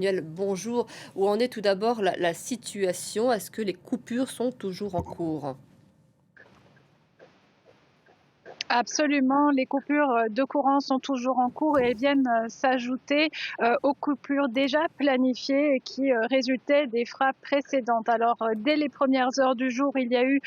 Emmanuel, bonjour. Où en est tout d'abord la situation? Est-ce que les coupures sont toujours en cours? Absolument, les coupures de courant sont toujours en cours et elles viennent s'ajouter aux coupures déjà planifiées et qui résultaient des frappes précédentes. Alors, dès les premières heures du jour, il y a eu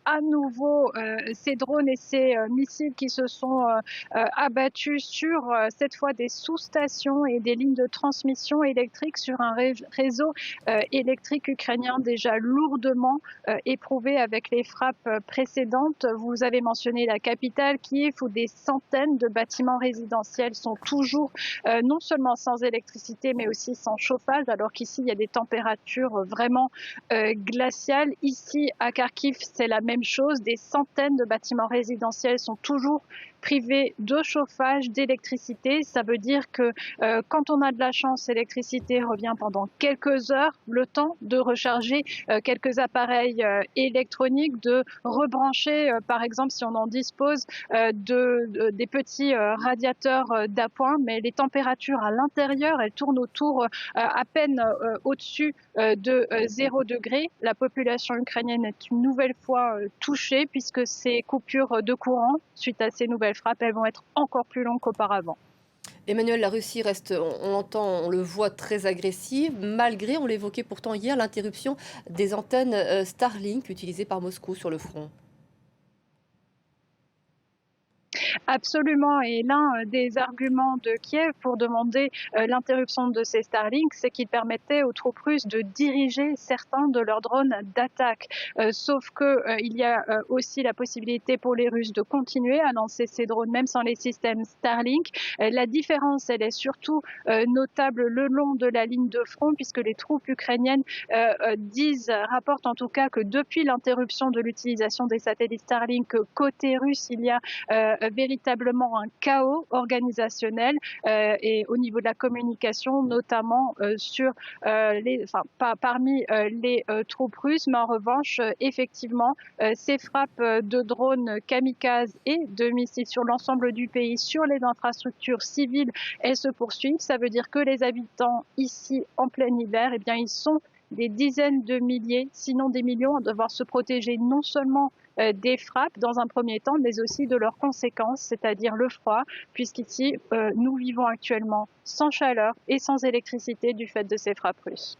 à nouveau ces drones et ces missiles qui se sont abattus sur cette fois des sous-stations et des lignes de transmission électrique sur un réseau électrique ukrainien déjà lourdement éprouvé avec les frappes précédentes. Vous avez mentionné la capitale, Kiev, où des centaines de bâtiments résidentiels sont toujours non seulement sans électricité, mais aussi sans chauffage, alors qu'ici, il y a des températures vraiment glaciales. Ici, à Kharkiv, c'est la même chose. Des centaines de bâtiments résidentiels sont toujours privés de chauffage, d'électricité. Ça veut dire que quand on a de la chance, l'électricité revient pendant quelques heures, le temps de recharger quelques appareils électroniques, de rebrancher, par exemple, si on en dispose, des petits radiateurs d'appoint, mais les températures à l'intérieur, elles tournent autour à peine au-dessus de 0 degré. La population ukrainienne est une nouvelle fois touchée puisque ces coupures de courant, suite à ces nouvelles frappes, elles vont être encore plus longues qu'auparavant. Emmanuel, la Russie reste, on l'entend, on le voit, très agressive, malgré, on l'évoquait pourtant hier, l'interruption des antennes Starlink utilisées par Moscou sur le front. Absolument. Et l'un des arguments de Kiev pour demander l'interruption de ces Starlink, c'est qu'ils permettaient aux troupes russes de diriger certains de leurs drones d'attaque. Sauf qu'il y a aussi la possibilité pour les Russes de continuer à lancer ces drones, même sans les systèmes Starlink. La différence, elle est surtout notable le long de la ligne de front, puisque les troupes ukrainiennes rapportent en tout cas que depuis l'interruption de l'utilisation des satellites Starlink côté russe, il y a véritablement un chaos organisationnel et au niveau de la communication, notamment parmi les troupes russes. Mais en revanche, effectivement, ces frappes de drones kamikazes et de missiles sur l'ensemble du pays, sur les infrastructures civiles, elles se poursuivent. Ça veut dire que les habitants ici, en plein hiver, eh bien, ils sont des dizaines de milliers, sinon des millions, à devoir se protéger non seulement des frappes dans un premier temps, mais aussi de leurs conséquences, c'est-à-dire le froid, puisqu'ici, nous vivons actuellement sans chaleur et sans électricité du fait de ces frappes russes.